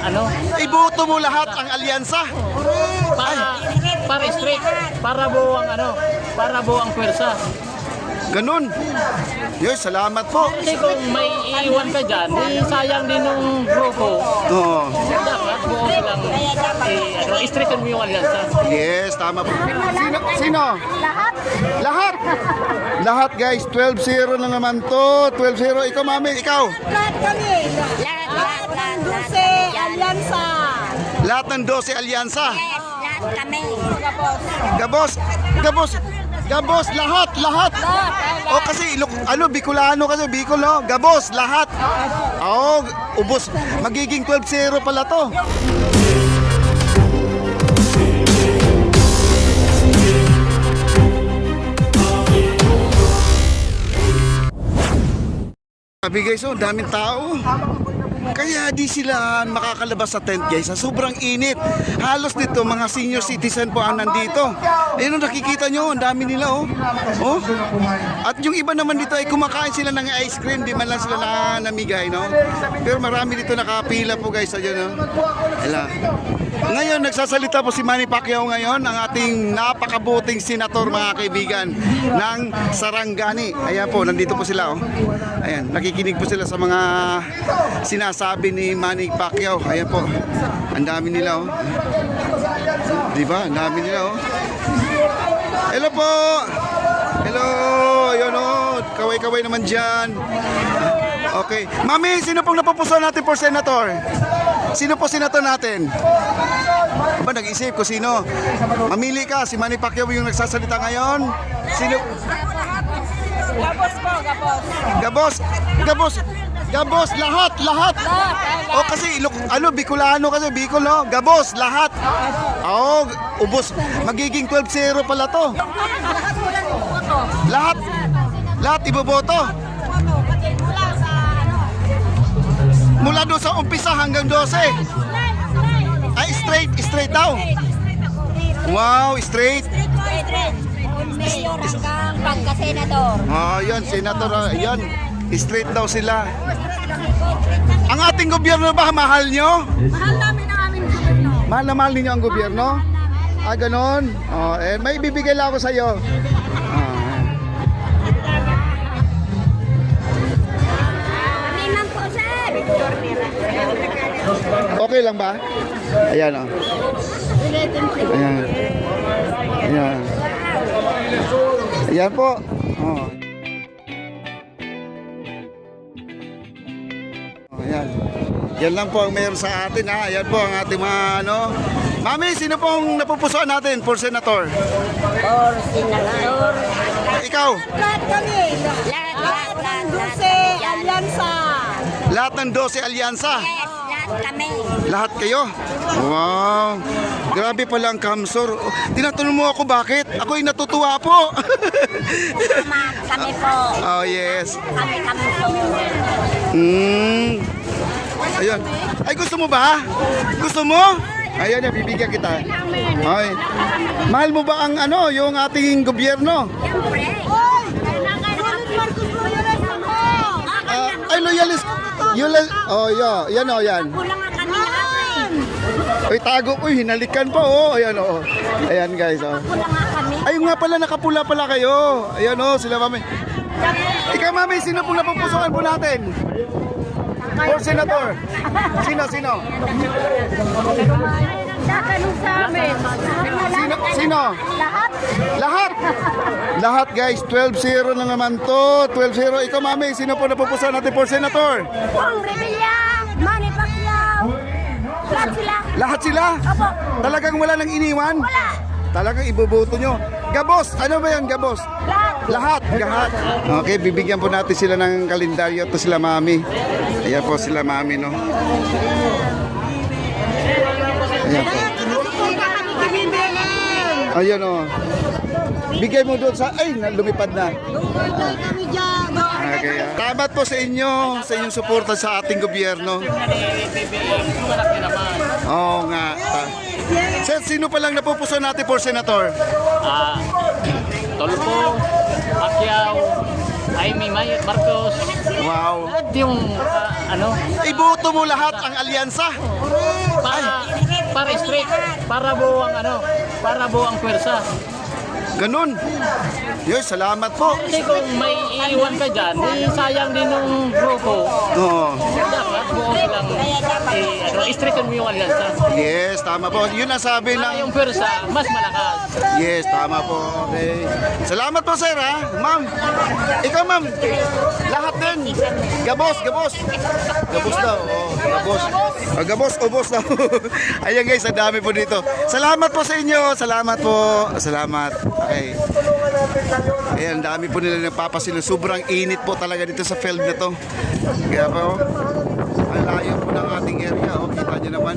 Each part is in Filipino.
ano, Iboto mo lahat ang alyansa. para straight, para buo ang ano, para buo ang pwersa. Ganun. Yes, salamat po. Kasi kung may iiwan ka dyan, sayang din ng grupo. Oo. Dapat buo silang, straighten mo yung alyansa. Yes, tama po. Sino? Lahat. Lahat. Lahat guys, 12-0 na naman to. 12-0. Ikaw, mami, ikaw. Lahat kami. Lahat ng 12 alyansa. Lahat ng 12 alyansa. Yes, lahat kami. Gabos. Gabos. Gabos, lahat. O kasi, Bicolano kasi, Bicol, no? Gabos, lahat. Oo, ubos. Magiging 12-0 pala to. Sabi guys, daming tao. Kaya di sila makakalabas sa tent guys. Sobrang init. Halos dito mga senior citizen po ang nandito. Ayun, nakikita nyo, ang dami nila oh. At yung iba naman dito ay kumakain sila ng ice cream. Di man lang sila namigay, no? Pero marami dito nakapila po guys. Ayun, no? Ngayon, nagsasalita po si Manny Pacquiao ngayon, ang ating napakabuting senator mga kaibigan ng Sarangani. Ayan po, nandito po sila. Ayan, nakikinig po sila sa mga sinasabi ni Manny Pacquiao. Ayan po, ang dami nila. Diba? Ang dami nila. Hello po! Hello! Ayun kaway-kaway naman dyan. Okay. Mami, sino pong napupusuan natin for senator? Sino po senator natin? Ba, nag-isip ko sino? Mamili ka, si Manny Pacquiao yung nagsasalita ngayon. Sino? Gabos po, gabos. Gabos, lahat. O kasi, Bicolano kasi, Bicol, no? Gabos, lahat. Oo, ubos. Magiging 12-0 pala to. Lahat iboboto. Mula doon sa umpisa hanggang 12. Ay, straight daw. Wow, straight. Mayor hanggang pagka-senador. Yan, senator. Yan, straight daw sila. Ang ating gobyerno ba, mahal nyo? Mahal namin ang aming gobyerno. Mahal na mahal ninyo ang gobyerno? Ganon. May bibigay lang ako sa iyo. Kami man po, sir. Okay lang ba? Ayan, Ayan. Ayan po. Ayan. Yan lang po ang meron sa atin, ha. Ayan po ang ating mga Mami, sino pong napupusuan natin for senator? Or senador. Ikaw? Lahat kami. Lahat ng 12 alyansa. Lahat ng 12 alyansa? Yes, lahat kami. Lahat kayo? Wow! Grabe pala ang Kamsor. Tinatanong mo ako bakit? Ako'y natutuwa po. Kami po. Oh, yes. Kami po. Ayun. Ay, gusto mo ba? Gusto mo? Ayan, bibigyan kita. Ay. Mahal mo ba ang yung ating gobyerno? Siyempre. Ay, loyalist. Yan. Kulang ang kami. Ay, tago. Hinalikan pa, Ayan, Ayan, guys, Kulang nga kami. Ay, nga pala, nakapula pala kayo. Ayan, sila, mami. Ikaw, mami, sino pong napupusuan po natin? For senator? Sino? Nagtatanong sa amin. Sino? Lahat guys, 12-0 na naman to. 12-0. Ikaw, mami, sino po napupusuan natin for senator? Pong Revilla, Manny Pacquiao. Lahat sila? Opo. Talagang wala nang iniwan? Wala. Talagang iboboto nyo. Gabos, ano ba yan, Gabos? Lahat. Okay, bibigyan po natin sila ng kalendaryo. Ito sila, mami. Ayan po sila, mami, no? Ayan po. Ayan, bigay mo doon sa... Ay, lumipad na. Okay. Salamat po sa inyong suporta sa ating gobyerno. Oo nga. Sir, sino pa lang napupusuan natin for senator? Tolpo, Pacquiao, Jaime Marcos. Wow. Yung Iboto mo lahat ang alyansa. para straight, para buo ang ano, para buo ang pwersa. Ganun. Yun, salamat po. Kasi kung may iiwan ka dyan, sayang din ng grupo. Oo. Dapat buo silang straighten mo yung alyansa. Yes, tama po. Yun ang sabi Para ng... yung pwersa, mas malakas. Yes, tama po. Okay. Salamat po, sir, ha? Ma'am. Ikaw, ma'am. Lahat din. Gabos. Gabos daw. Oh, gabos. Gabos, ubos daw. Ayan guys, ang dami po dito. Salamat po sa inyo. Salamat po. Salamat. Okay. Ayan, ang dami po nila nagpapasilo. Sobrang init po talaga dito sa field na to. Kaya po, ang layo po ng ating area. Oh, kita nyo naman.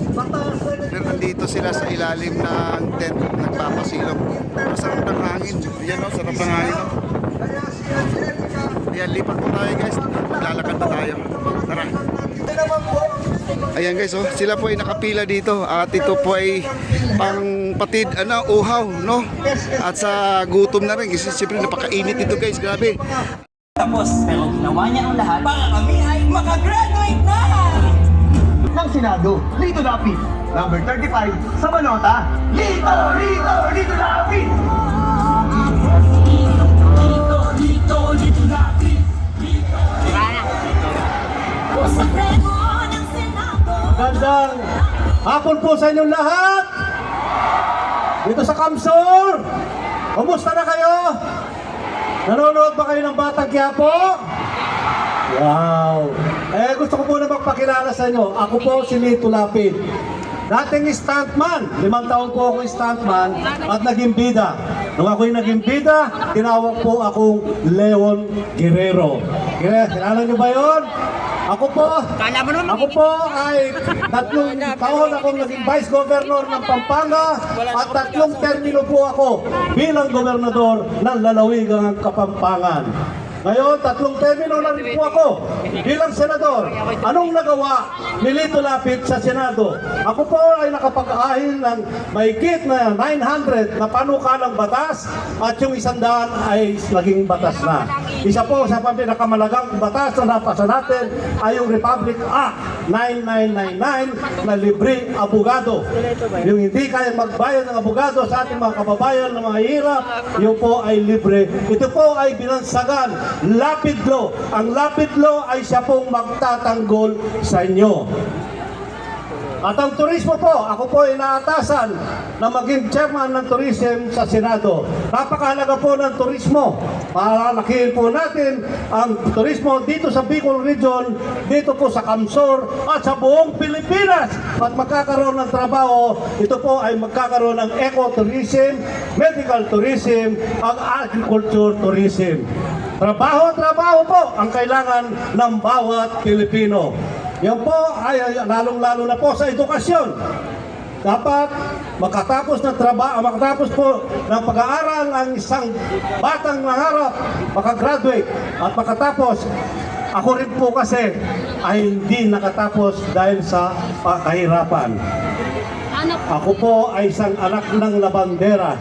Pero nandito sila sa ilalim ng tent nagpapasilong. Masarap ng hangin. Yan o, sarap ng hangin. Ayan, lipat po tayo guys. Maglalakad na tayo. Tara. Ayan guys, oh, sila po ay nakapila dito at ito po ay pang patid, uhaw, no? At sa gutom na rin kasi siyempre napakainit dito guys, grabe. Tapos, pero ginawa niya ang lahat para kami ay makagraduate na! ng Senado, Lito Lapid, number 35 sa Balota. Lito Lapid! Gandang hapon po sa inyong lahat. Dito sa Kamsur. Kumusta na kayo? Nanonood ba kayo ng Batang Quiapo? Wow! Gusto ko muna magpakilala sa inyo. Ako po si Lito Lapid. Dating stuntman. 5 taon po akong stuntman at naging bida. Nung ako'y naging bida, tinawag po akong Leon Guerrero. Kilala niyo ba yun? Ako po ay 3 taon akong naging Vice Governor ng Pampanga at 3 termino po ako bilang gobernador ng lalawigang Kapampangan. Ngayon, 3 termino na rin po ako bilang senador. Anong nagawa ni Lito Lapid sa Senado? Ako po ay nakapag-ahil ng mahigit na 900 na panukalang batas at yung 100 ay naging batas na. Isa po sa pinakamalagang batas na napasa natin ay yung Republic Act 9999 na libre abogado. Yung hindi kaya magbayad ng abogado sa ating mga kababayan na mga hirap, yun po ay libre. Ito po ay binansagan Lapid Law. Ang Lapid Law ay siya pong magtatanggol sa inyo. At ang turismo po, ako po ay naatasan na maging chairman ng tourism sa Senado. Napakahalaga po ng turismo. Palalakihin po natin ang turismo dito sa Bicol Region, dito po sa Kamsur at sa buong Pilipinas. At magkakaroon ng trabaho, ito po ay magkakaroon ng ecotourism, medical tourism, ang agriculture tourism. Trabaho po ang kailangan ng bawat Pilipino. Yan po ay lalong-lalo na po sa edukasyon. Dapat makatapos ng trabaho, makatapos po ng pag-aaral ang isang batang nangarap, makagraduate at makatapos. Ako rin po kasi ay hindi nakatapos dahil sa kahirapan. Ako po ay isang anak ng labandera.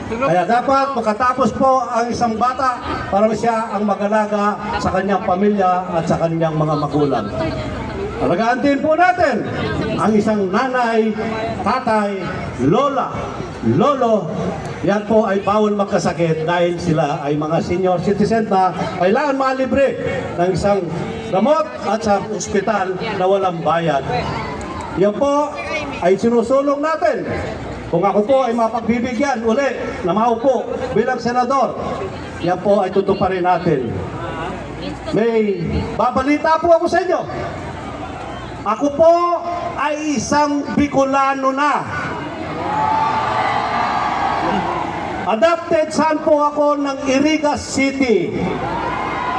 Kaya dapat makatapos po ang isang bata para siya ang mag-alaga sa kanyang pamilya at sa kanyang mga magulang. Alagaan din po natin ang isang nanay, tatay, lola, lolo. Yan po ay bawal magkasakit dahil sila ay mga senior citizen na kailangan malibre ng isang gamot at sa ospital na walang bayad. Yan po ay sinusulong natin. Kung ako po ay mapagbibigyan uli na maupo bilang senador, yan po ay tutuparin natin. May babalita po ako sa inyo. Ako po ay isang Bicolano na. Adopted son po ako ng Irigas City.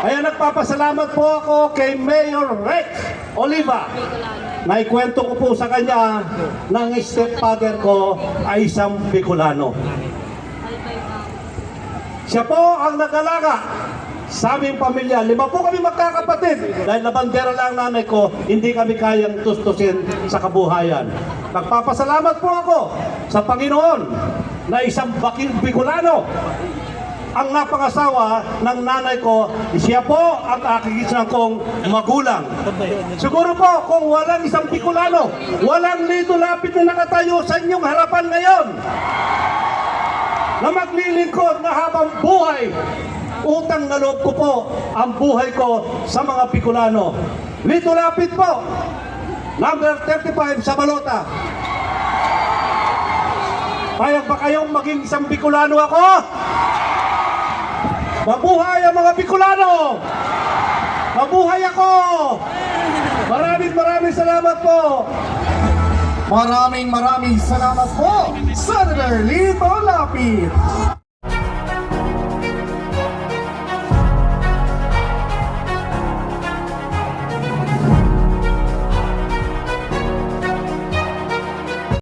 Kaya nagpapasalamat po ako kay Mayor Rex Oliva. Naikwento ko po sa kanya na ang stepfather ko ay isang Bicolano. Siya po ang nag-alaga sa aming pamilya. 5 po kami magkakapatid. Dahil labandera lang ang nanay ko, hindi kami kayang tustusin sa kabuhayan. Nagpapasalamat po ako sa Panginoon na isang Bicolano ang napangasawa ng nanay ko. Siya po ang aking kong magulang. Siguro po kung walang isang Bicolano, walang Lito Lapid na nakatayo sa inyong harapan ngayon na maglilingkod na habang buhay, utang na loob ko po ang buhay ko sa mga Bicolano. Lito Lapid po, number 35 sa balota. Payag ba kayong maging isang Bicolano ako? Mabuhay ang mga Bicolano! Mabuhay ako! Maraming salamat po! Maraming salamat po, Senator Lito Lapid.